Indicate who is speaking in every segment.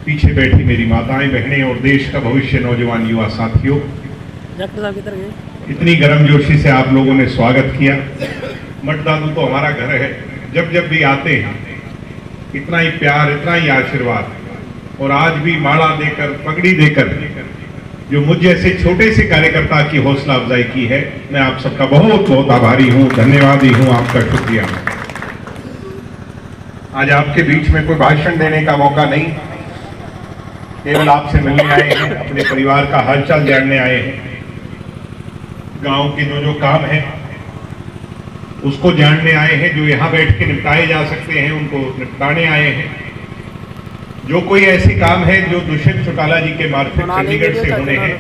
Speaker 1: पीछे बैठी मेरी माताएं बहनें और देश का भविष्य नौजवान युवा साथियों, इतनी गर्मजोशी से आप लोगों ने स्वागत किया। मठदादू तो हमारा घर है, जब जब भी आते हैं इतना ही प्यार, इतना ही आशीर्वाद, और आज भी माला देकर, पगड़ी देकर जो मुझ जैसे छोटे से कार्यकर्ता की हौसला अफजाई की है, मैं आप सबका बहुत बहुत आभारी हूं, धन्यवादी हूं, आपका शुक्रिया। आज आपके बीच में कोई भाषण देने का मौका नहीं, केवल आपसे मिलने आए हैं, अपने परिवार का हालचाल जानने आए हैं, गांव के जो काम है उसको जानने आए हैं, जो यहाँ बैठ के निपटाए जा सकते हैं उनको निपटाने आए हैं। जो कोई ऐसे काम है जो दुष्यंत चौटाला जी के मार्फत चंडीगढ़ से होने हैं,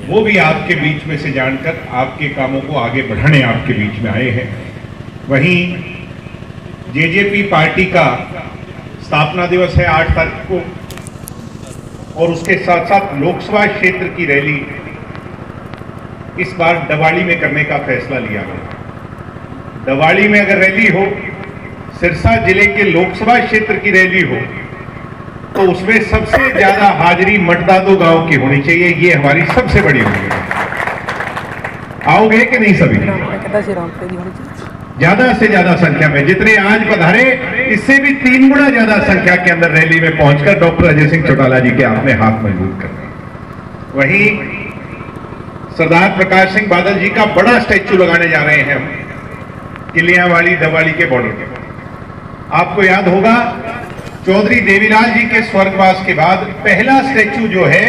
Speaker 1: वो भी आपके बीच में से जानकर आपके कामों को आगे बढ़ाने आपके बीच में आए हैं। वहीं जेजेपी पार्टी का स्थापना दिवस है 8 तारीख को, और उसके साथ साथ लोकसभा क्षेत्र की रैली इस बार दवाड़ी में करने का फैसला लिया गया। दवाड़ी में अगर रैली हो, सिरसा जिले के लोकसभा क्षेत्र की रैली हो, तो उसमें सबसे ज्यादा हाजिरी मठदादू गांव की होनी चाहिए। ये हमारी सबसे बड़ी उम्मीद है। आओगे कि नहीं सभी? ज्यादा से ज्यादा संख्या में, जितने आज पधारे इससे भी 3 गुना ज्यादा संख्या के अंदर रैली में पहुंचकर डॉक्टर अजय सिंह चौटाला जी के आपने हाथ मजबूत करने। वहीं सरदार प्रकाश सिंह बादल जी का बड़ा स्टैच्यू लगाने जा रहे हैं हम किलियावाड़ी दवाड़ी के बॉर्डर पे। आपको याद होगा, चौधरी देवीलाल जी के स्वर्गवास के बाद पहला स्टैच्यू जो है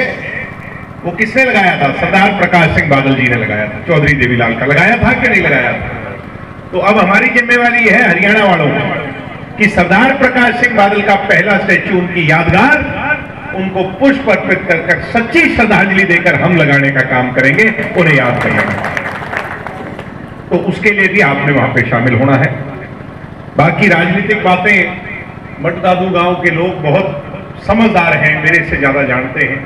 Speaker 1: वो किसने लगाया था? सरदार प्रकाश सिंह बादल जी ने लगाया था। चौधरी देवीलाल का लगाया था कि नहीं लगाया था? तो अब हमारी जिम्मेवारी है हरियाणा वालों को कि सरदार प्रकाश सिंह बादल का पहला स्टैच्यू, उनकी यादगार, उनको पुष्प अर्पित कर सच्ची श्रद्धांजलि देकर हम लगाने का काम करेंगे, उन्हें याद करेंगे। तो उसके लिए भी आपने वहां पे शामिल होना है। बाकी राजनीतिक बातें मठदादू गांव के लोग बहुत समझदार हैं, मेरे से ज्यादा जानते हैं।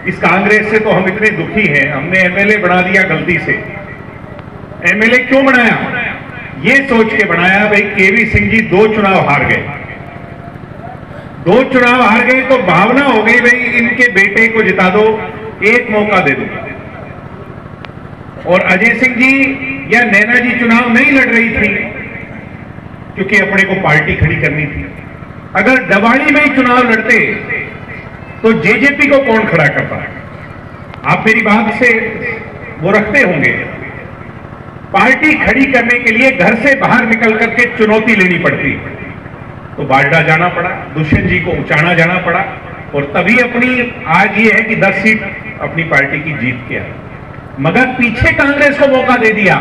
Speaker 1: इस कांग्रेस से तो हम इतने दुखी हैं, हमने एमएलए बना दिया गलती से। एमएलए क्यों बनाया? ये सोच के बनाया भाई केवी सिंह जी 2 चुनाव हार गए, 2 चुनाव हार गए तो भावना हो गई भाई इनके बेटे को जिता दो, एक मौका दे दो। और अजय सिंह जी या नैना जी चुनाव नहीं लड़ रही थी क्योंकि अपने को पार्टी खड़ी करनी थी। अगर दवाड़ी में ही चुनाव लड़ते तो जेजेपी को कौन खड़ा करता? आप मेरी बात से वो रखते होंगे। पार्टी खड़ी करने के लिए घर से बाहर निकल करके चुनौती लेनी पड़ती, तो बारडा जाना पड़ा, दुष्यंत जी को उचाना जाना पड़ा, और तभी अपनी आज ये है कि 10 सीट अपनी पार्टी की जीत के आए। मगर पीछे कांग्रेस को मौका दे दिया,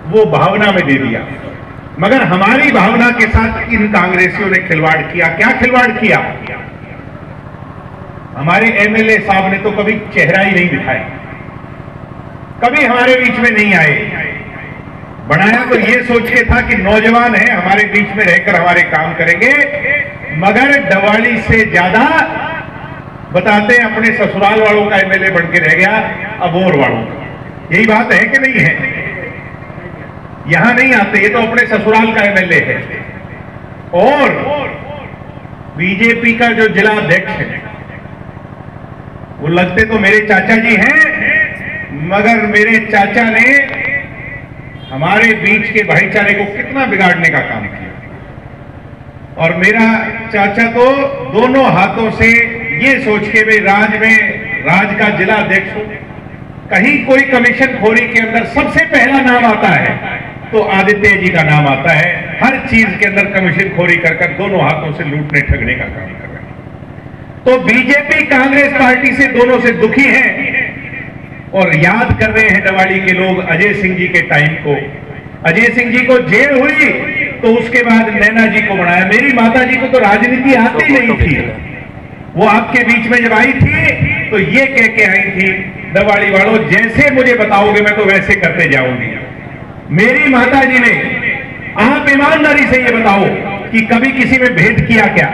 Speaker 1: वो भावना में दे दिया। मगर हमारी भावना के साथ इन कांग्रेसियों ने खिलवाड़ किया। क्या खिलवाड़ किया? हमारे एमएलए साहब ने तो कभी चेहरा ही नहीं दिखाया, कभी हमारे बीच में नहीं आए। बनाया तो ये सोच के था कि नौजवान है, हमारे बीच में रहकर हमारे काम करेंगे, मगर दवाड़ी से ज्यादा बताते हैं अपने ससुराल वालों का एमएलए बन के रह गया, अबोर वालों का। यही बात है कि नहीं है? यहां नहीं आते, ये तो अपने ससुराल का एमएलए है। और बीजेपी का जो जिला अध्यक्ष है वो लगते तो मेरे चाचा जी हैं, मगर मेरे चाचा ने हमारे बीच के भाईचारे को कितना बिगाड़ने का काम किया। और मेरा चाचा तो दोनों हाथों से ये सोच के भाई राज का जिला अध्यक्ष हो, कहीं कोई कमीशन खोरी के अंदर सबसे पहला नाम आता है तो आदित्य जी का नाम आता है। हर चीज के अंदर कमीशन खोरी कर दोनों हाथों से लूटने ठगने का काम कर रहे हैं। तो बीजेपी कांग्रेस पार्टी से दोनों से दुखी हैं और याद कर रहे हैं दवाड़ी के लोग अजय सिंह जी के टाइम को। अजय सिंह जी को जेल हुई तो उसके बाद नैना जी को बनाया। मेरी माता जी को तो राजनीति आती नहीं थी, वो आपके बीच में जब आई थी तो ये कह के आई थी, दवाड़ी वालों जैसे मुझे बताओगे मैं तो वैसे करते जाऊंगी। मेरी माता जी ने, आप ईमानदारी से ये बताओ कि कभी किसी में भेद किया क्या?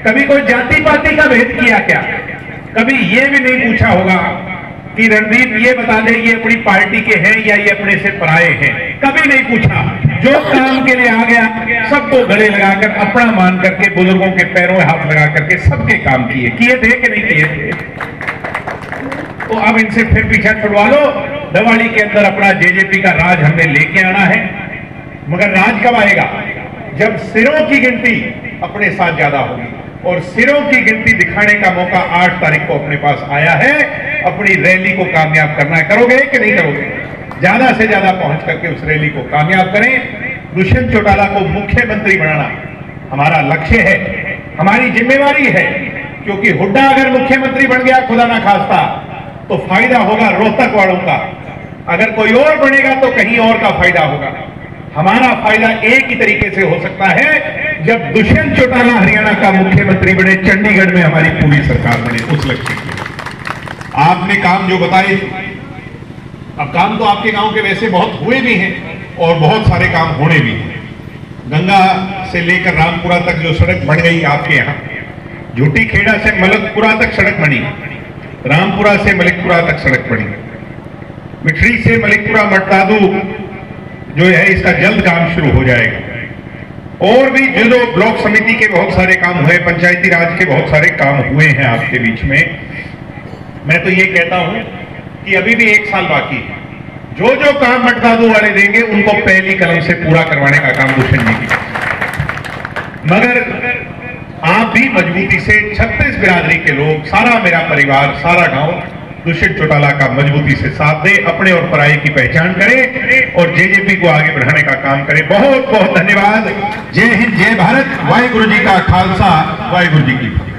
Speaker 1: कभी कोई जाति पाति का भेद किया क्या? कभी ये भी नहीं पूछा होगा कि रणदीप ये बता दे ये अपनी पार्टी के हैं या ये अपने से पराए हैं? कभी नहीं पूछा। जो काम के लिए आ गया सबको गले लगाकर अपना मान करके बुजुर्गों के पैरों में हाथ लगा करके सबके काम किए थे कि नहीं किए थे? तो अब इनसे फिर पीछा छुड़वा लो। दिवाली के अंदर अपना जेजेपी का राज हमने लेके आना है, मगर राज कब आएगा? जब सिरों की गिनती अपने साथ ज्यादा होगी, और सिरों की गिनती दिखाने का मौका 8 तारीख को अपने पास आया है। अपनी रैली को कामयाब करना है, करोगे कि नहीं करोगे? ज्यादा से ज्यादा पहुंच करके उस रैली को कामयाब करें। दुष्यंत चौटाला को मुख्यमंत्री बनाना हमारा लक्ष्य है, हमारी जिम्मेवारी है, क्योंकि हुड्डा अगर मुख्यमंत्री बन गया खुदा ना खास्ता तो फायदा होगा रोहतक वालों का, अगर कोई और बनेगा तो कहीं और का फायदा होगा। हमारा फायदा एक ही तरीके से हो सकता है जब दुष्यंत चौटाला हरियाणा का मुख्यमंत्री बने, चंडीगढ़ में हमारी पूरी सरकार बने। उस लक्ष्य के आपने काम जो बताए, अब काम तो आपके गांव के वैसे बहुत हुए भी हैं और बहुत सारे काम होने भी हैं। गंगा से लेकर रामपुरा तक जो सड़क बन गई आपके यहाँ, झूठी खेड़ा से मलकपुरा तक सड़क बनी, रामपुरा से मलिकपुरा तक सड़क बनी, मिठड़ी से मलिकपुरा मटदादू जो है इसका जल्द काम शुरू हो जाएगा। और भी जो ब्लॉक समिति के बहुत सारे काम हुए, पंचायती राज के बहुत सारे काम हुए हैं आपके बीच में। मैं तो ये कहता हूं कि अभी भी 1 साल बाकी है। जो जो काम मटदादू वाले देंगे उनको पहली कलम से पूरा करवाने का काम दुष्यंत जी की। मगर आप भी मजबूती से 36 बिरादरी के लोग, सारा मेरा परिवार, सारा गांव दुष्यंत चौटाला का मजबूती से साथ दे, अपने और पराये की पहचान करें और जेजेपी को आगे बढ़ाने का काम करें। बहुत बहुत धन्यवाद। जय हिंद, जय भारत। वाहिगुरु जी का खालसा, वाहिगुरु जी की।